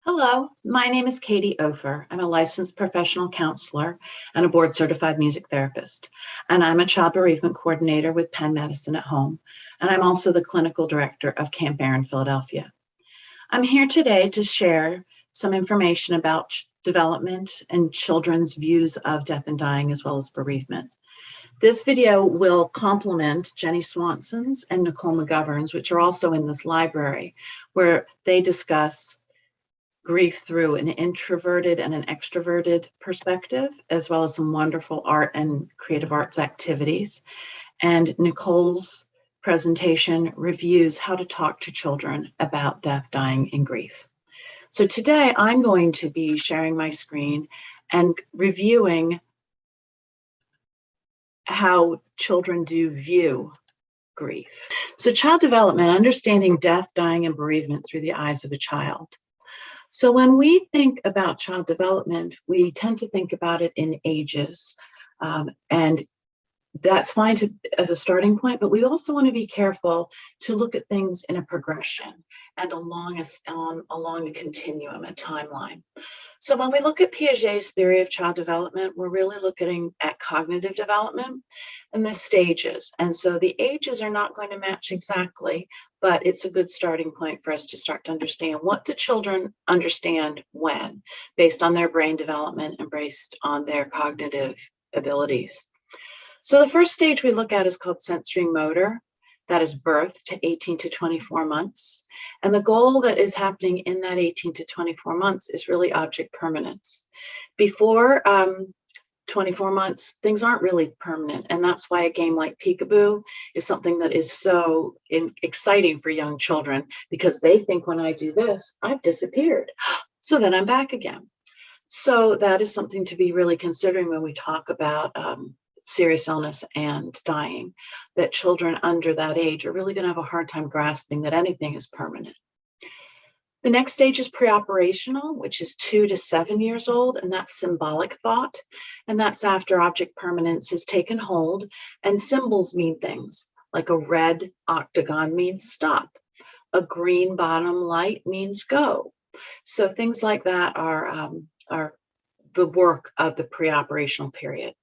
Hello, my name is Katheryn Opher. I'm a licensed professional counselor and a board-certified music therapist. And I'm a child bereavement coordinator with Penn Medicine at home. And I'm also the clinical director of Camp Air in Philadelphia. I'm here today to share some information about development and children's views of death and dying, as well as bereavement. This video will complement Jenny Swanson's and Nicole McGovern's, which are also in this library, where they discuss grief through an introverted and an extroverted perspective, as well as some wonderful art and creative arts activities. And Nicole's presentation reviews how to talk to children about death, dying, and grief. So today I'm going to be sharing my screen and reviewing how children do view grief. So child development, understanding death, dying, and bereavement through the eyes of a child. So when we think about child development, we tend to think about it in ages, and that's fine as a starting point, but we also want to be careful to look at things in a progression and along a continuum, a timeline. So when we look at Piaget's theory of child development, we're really looking at cognitive development and the stages. And so the ages are not going to match exactly, but it's a good starting point for us to start to understand what the children understand when, based on their brain development and based on their cognitive abilities. So the first stage we look at is called sensory motor. That is birth to 18 to 24 months. And the goal that is happening in that 18 to 24 months is really object permanence. Before 24 months, things aren't really permanent. And that's why a game like peekaboo is something that is so exciting for young children, because they think when I do this, I've disappeared. So then I'm back again. So that is something to be really considering when we talk about serious illness and dying, that children under that age are really going to have a hard time grasping that anything is permanent. The next stage is preoperational, which is 2 to 7 years old, and that's symbolic thought. And that's after object permanence has taken hold, and symbols mean things, like a red octagon means stop. A green bottom light means go. So things like that are the work of the preoperational period.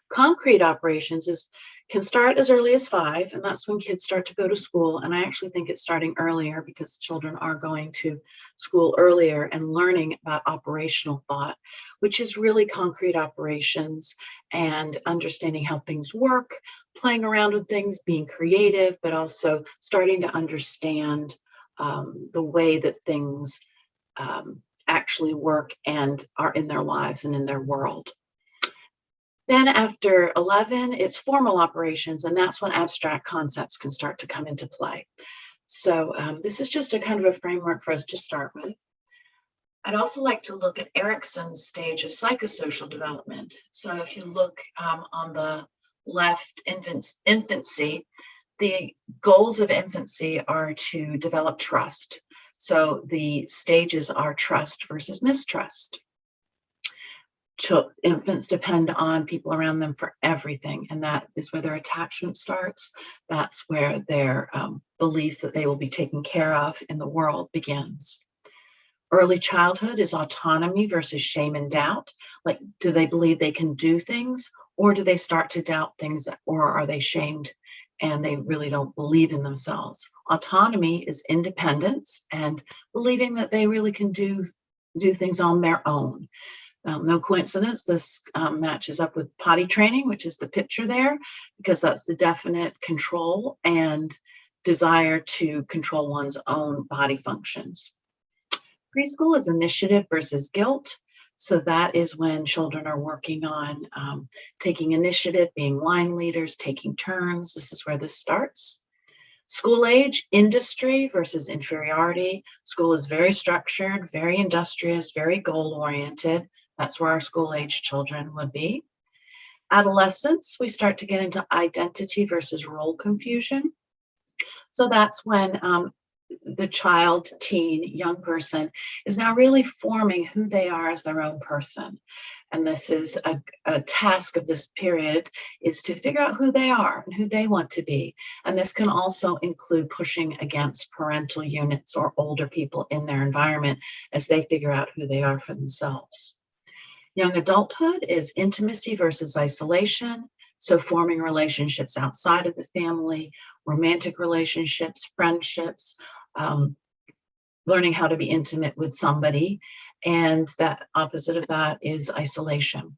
Concrete operations can start as early as 5, and that's when kids start to go to school. And I actually think it's starting earlier, because children are going to school earlier and learning about operational thought, which is really concrete operations and understanding how things work, playing around with things, being creative, but also starting to understand the way that things actually work and are in their lives and in their world. Then after 11, it's formal operations, and that's when abstract concepts can start to come into play. So this is just a kind of a framework for us to start with. I'd also like to look at Erikson's stage of psychosocial development. So if you look on the left, infancy, the goals of infancy are to develop trust. So the stages are trust versus mistrust. Infants depend on people around them for everything, and that is where their attachment starts. That's where their belief that they will be taken care of in the world begins. Early childhood is autonomy versus shame and doubt. Like, do they believe they can do things, or do they start to doubt things, or are they shamed and they really don't believe in themselves? Autonomy is independence and believing that they really can do things on their own. No coincidence, this matches up with potty training, which is the picture there, because that's the definite control and desire to control one's own body functions. Preschool is initiative versus guilt. So that is when children are working on taking initiative, being line leaders, taking turns. This is where this starts. School age, industry versus inferiority. School is very structured, very industrious, very goal-oriented. That's where our school age children would be. Adolescence, we start to get into identity versus role confusion. So that's when the child, teen, young person is now really forming who they are as their own person. And this is a task of this period, is to figure out who they are and who they want to be. And this can also include pushing against parental units or older people in their environment as they figure out who they are for themselves. Young adulthood is intimacy versus isolation. So forming relationships outside of the family, romantic relationships, friendships, learning how to be intimate with somebody. And that opposite of that is isolation.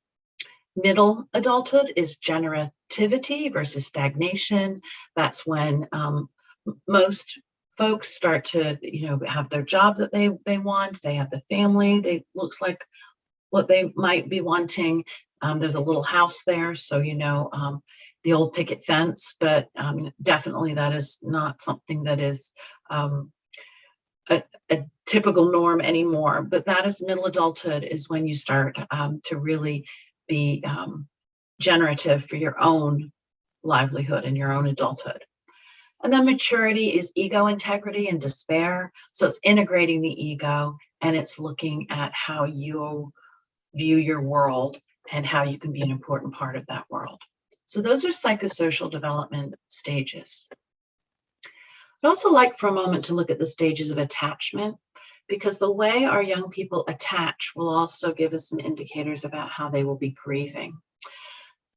Middle adulthood is generativity versus stagnation. That's when most folks start to, have their job that they want. They have the family. They looks like what they might be wanting. There's a little house there, so the old picket fence, but definitely that is not something that is a typical norm anymore. But that is middle adulthood, is when you start to really be generative for your own livelihood and your own adulthood. And then maturity is ego integrity and despair. So it's integrating the ego, and it's looking at how you view your world and how you can be an important part of that world. So those are psychosocial development stages. I'd also like for a moment to look at the stages of attachment, because the way our young people attach will also give us some indicators about how they will be grieving.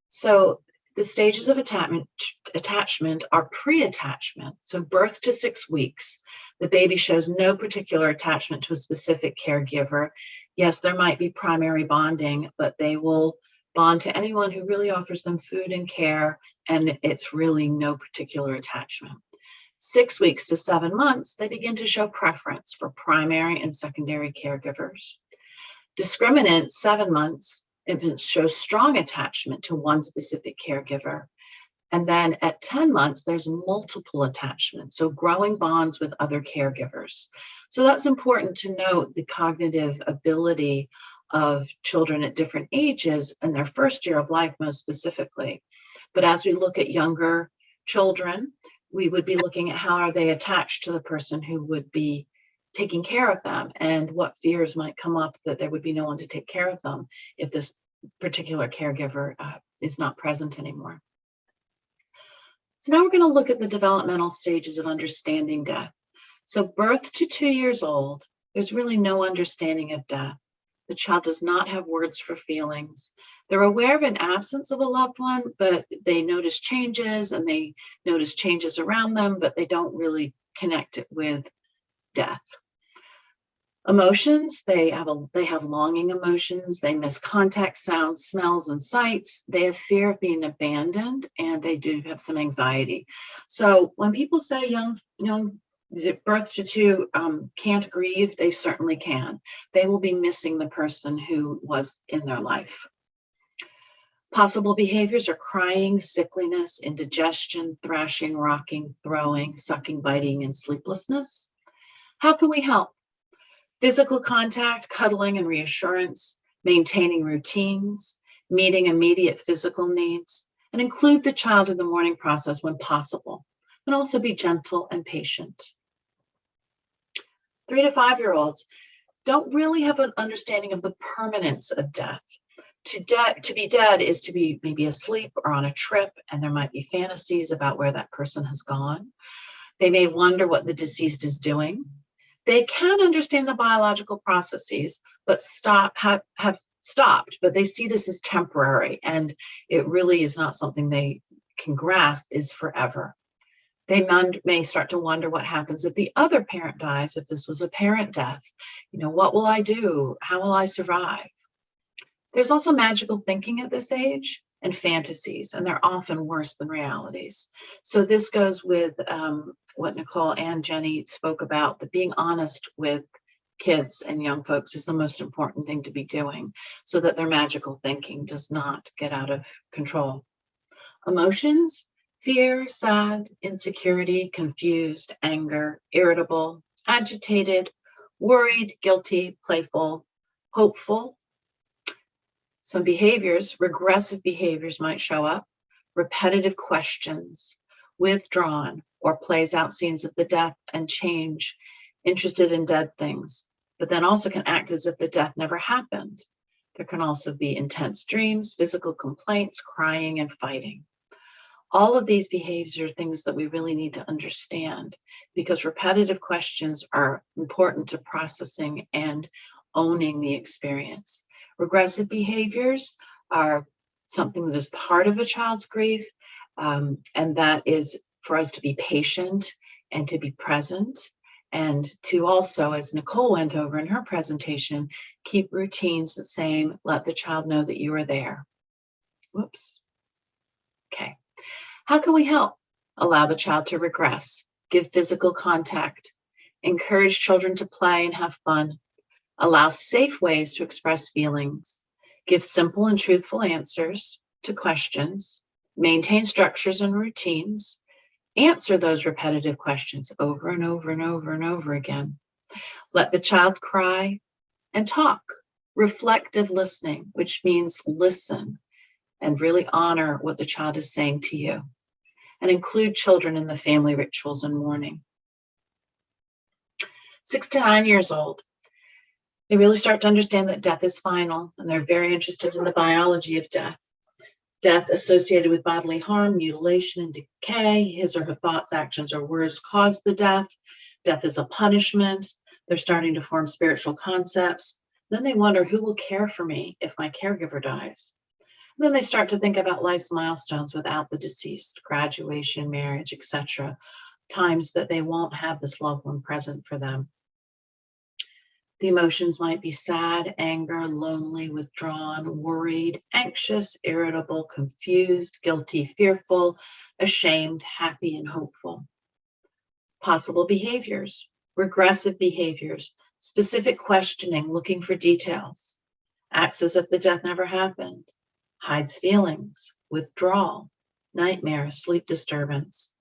So the stages of attachment are pre-attachment. So birth to 6 weeks, the baby shows no particular attachment to a specific caregiver. Yes, there might be primary bonding, but they will bond to anyone who really offers them food and care, and it's really no particular attachment. 6 weeks to 7 months, they begin to show preference for primary and secondary caregivers. Discriminant, 7 months, infants show strong attachment to one specific caregiver. And then at 10 months, there's multiple attachments, so growing bonds with other caregivers. So that's important to note, the cognitive ability of children at different ages in their first year of life, most specifically. But as we look at younger children, we would be looking at how are they attached to the person who would be taking care of them, and what fears might come up that there would be no one to take care of them if this particular caregiver is not present anymore. So now we're going to look at the developmental stages of understanding death. So birth to 2 years old, there's really no understanding of death. The child does not have words for feelings. They're aware of an absence of a loved one, but they notice changes, and they notice changes around them, but they don't really connect it with death. Emotions, they have longing emotions. They miss contact, sounds, smells, and sights. They have fear of being abandoned, and they do have some anxiety. So when people say young birth to 2 can't grieve, they certainly can. They will be missing the person who was in their life. Possible behaviors are crying, sickliness, indigestion, thrashing, rocking, throwing, sucking, biting, and sleeplessness. How can we help? Physical contact, cuddling and reassurance, maintaining routines, meeting immediate physical needs, and include the child in the mourning process when possible, and also be gentle and patient. 3 to 5-year-olds don't really have an understanding of the permanence of death. To be dead is to be maybe asleep or on a trip, and there might be fantasies about where that person has gone. They may wonder what the deceased is doing. They can understand the biological processes, but have stopped, but they see this as temporary, and it really is not something they can grasp is forever. They may start to wonder what happens if the other parent dies, if this was a parent death. What will I do? How will I survive? There's also magical thinking at this age and fantasies, and they're often worse than realities. So this goes with what Nicole and Jenny spoke about, that being honest with kids and young folks is the most important thing to be doing, so that their magical thinking does not get out of control. Emotions: fear, sad, insecurity, confused, anger, irritable, agitated, worried, guilty, playful, hopeful. Some behaviors, regressive behaviors might show up, repetitive questions, withdrawn, or plays out scenes of the death and change, interested in dead things, but then also can act as if the death never happened. There can also be intense dreams, physical complaints, crying, and fighting. All of these behaviors are things that we really need to understand because repetitive questions are important to processing and owning the experience. Regressive behaviors are something that is part of a child's grief, and that is for us to be patient and to be present, and to also, as Nicole went over in her presentation, keep routines the same, let the child know that you are there. Whoops. Okay. How can we help? Allow the child to regress, give physical contact, encourage children to play and have fun, allow safe ways to express feelings, give simple and truthful answers to questions, maintain structures and routines, answer those repetitive questions over and over and over and over again. Let the child cry and talk. Reflective listening, which means listen and really honor what the child is saying to you, and include children in the family rituals and mourning. 6 to 9 years old, they really start to understand that death is final, and they're very interested in the biology of death. Death associated with bodily harm, mutilation, and decay. His or her thoughts, actions, or words cause the death. Death is a punishment. They're starting to form spiritual concepts. Then they wonder, who will care for me if my caregiver dies? And then they start to think about life's milestones without the deceased, graduation, marriage, etc., times that they won't have this loved one present for them. The emotions might be sad, anger, lonely, withdrawn, worried, anxious, irritable, confused, guilty, fearful, ashamed, happy, and hopeful. Possible behaviors, regressive behaviors, specific questioning, looking for details, acts as if the death never happened, hides feelings, withdrawal, nightmares, sleep disturbance,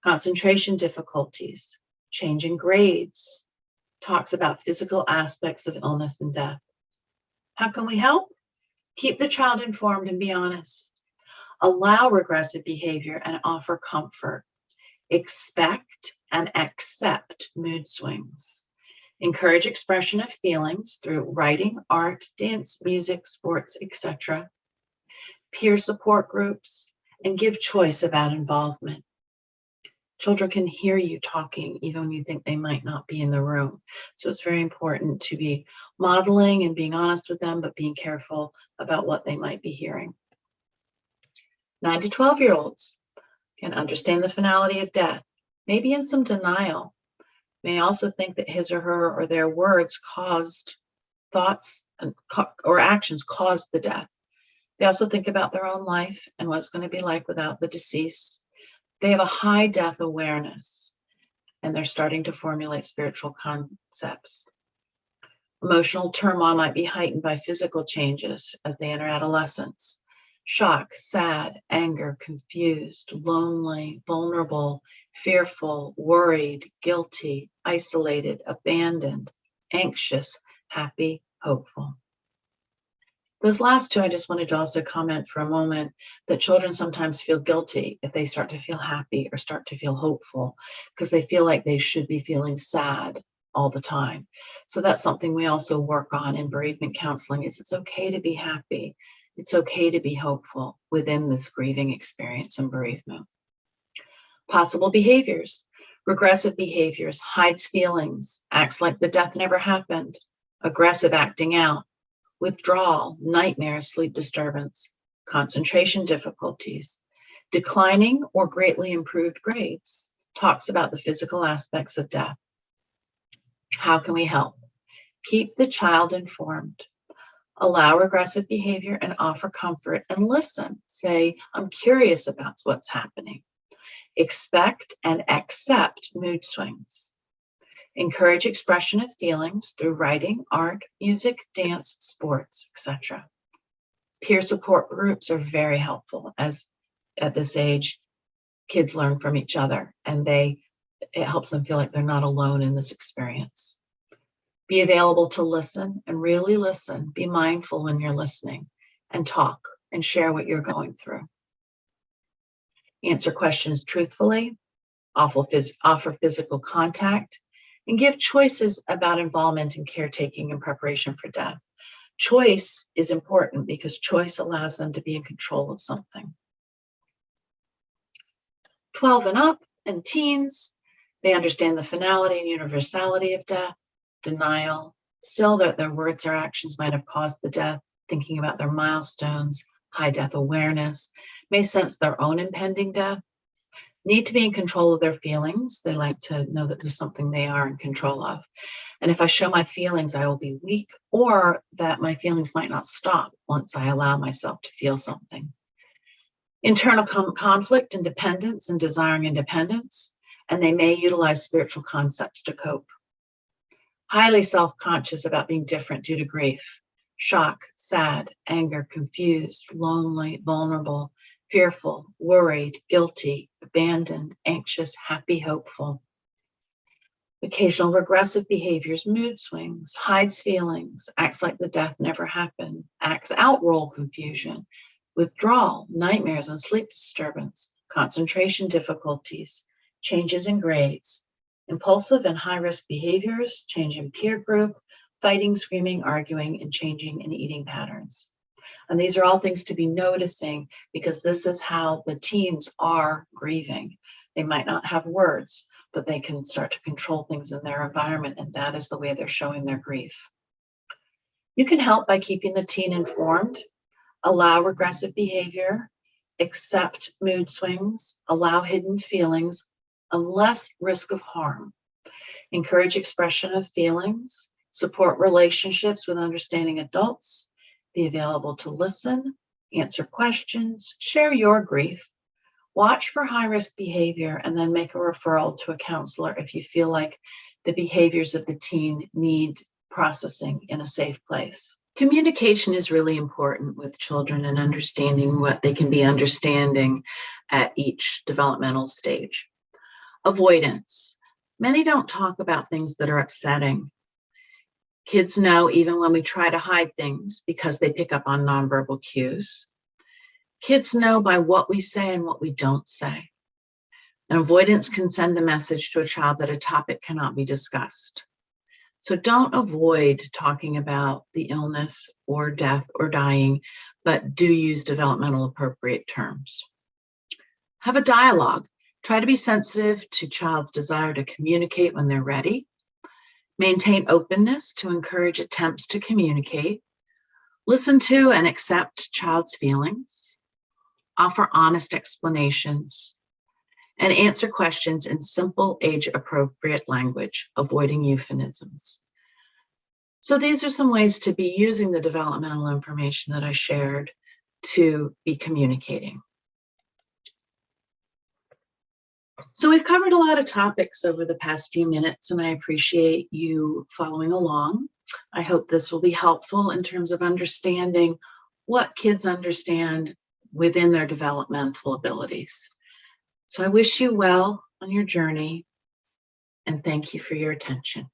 concentration difficulties, changing grades, talks about physical aspects of illness and death. How can we help? Keep the child informed and be honest. Allow regressive behavior and offer comfort. Expect and accept mood swings. Encourage expression of feelings through writing, art, dance, music, sports, etc. Peer support groups, and give choice about involvement. Children can hear you talking even when you think they might not be in the room. So it's very important to be modeling and being honest with them, but being careful about what they might be hearing. 9 to 12-year-olds can understand the finality of death, maybe in some denial, may also think that his or her or their words caused thoughts or actions caused the death. They also think about their own life and what it's going to be like without the deceased. They have a high death awareness, and they're starting to formulate spiritual concepts. Emotional turmoil might be heightened by physical changes as they enter adolescence. Shock, sad, anger, confused, lonely, vulnerable, fearful, worried, guilty, isolated, abandoned, anxious, happy, hopeful. Those last two, I just wanted to also comment for a moment that children sometimes feel guilty if they start to feel happy or start to feel hopeful because they feel like they should be feeling sad all the time. So that's something we also work on in bereavement counseling is it's okay to be happy. It's okay to be hopeful within this grieving experience and bereavement. Possible behaviors, regressive behaviors, hides feelings, acts like the death never happened, aggressive acting out, withdrawal, nightmares, sleep disturbance, concentration difficulties, declining or greatly improved grades, talks about the physical aspects of death. How can we help? Keep the child informed. Allow regressive behavior and offer comfort and listen. Say, I'm curious about what's happening. Expect and accept mood swings. Encourage expression of feelings through writing, art, music, dance, sports, etc. Peer support groups are very helpful as at this age, kids learn from each other and it helps them feel like they're not alone in this experience. Be available to listen and really listen. Be mindful when you're listening and talk and share what you're going through. answer questions truthfully, offer physical contact, and give choices about involvement in caretaking and preparation for death. Choice is important because choice allows them to be in control of something. 12 and up and teens, they understand the finality and universality of death, denial, still that their words or actions might have caused the death, thinking about their milestones, high death awareness, may sense their own impending death, need to be in control of their feelings. They like to know that there's something they are in control of. And if I show my feelings, I will be weak, or that my feelings might not stop once I allow myself to feel something. Internal conflict and dependence and desiring independence, and they may utilize spiritual concepts to cope. Highly self-conscious about being different due to grief, shock, sad, anger, confused, lonely, vulnerable, fearful, worried, guilty, abandoned, anxious, happy, hopeful. Occasional regressive behaviors, mood swings, hides feelings, acts like the death never happened, acts out role confusion, withdrawal, nightmares and sleep disturbance, concentration difficulties, changes in grades, impulsive and high-risk behaviors, change in peer group, fighting, screaming, arguing, and changing in eating patterns. And these are all things to be noticing because this is how the teens are grieving. They might not have words, but they can start to control things in their environment, and that is the way they're showing their grief. You can help by keeping the teen informed, allow regressive behavior, accept mood swings, allow hidden feelings, unless risk of harm. Encourage expression of feelings, support relationships with understanding adults, be available to listen, answer questions, share your grief, watch for high-risk behavior, and then make a referral to a counselor if you feel like the behaviors of the teen need processing in a safe place. Communication is really important with children and understanding what they can be understanding at each developmental stage. Avoidance. Many don't talk about things that are upsetting. Kids know even when we try to hide things because they pick up on nonverbal cues. Kids know by what we say and what we don't say. And avoidance can send the message to a child that a topic cannot be discussed. So don't avoid talking about the illness or death or dying, but do use developmental appropriate terms. Have a dialogue. Try to be sensitive to child's desire to communicate when they're ready. Maintain openness to encourage attempts to communicate. Listen to and accept child's feelings. Offer honest explanations. And answer questions in simple, age-appropriate language, avoiding euphemisms. So these are some ways to be using the developmental information that I shared to be communicating. So we've covered a lot of topics over the past few minutes, and I appreciate you following along. I hope this will be helpful in terms of understanding what kids understand within their developmental abilities. So I wish you well on your journey, and thank you for your attention.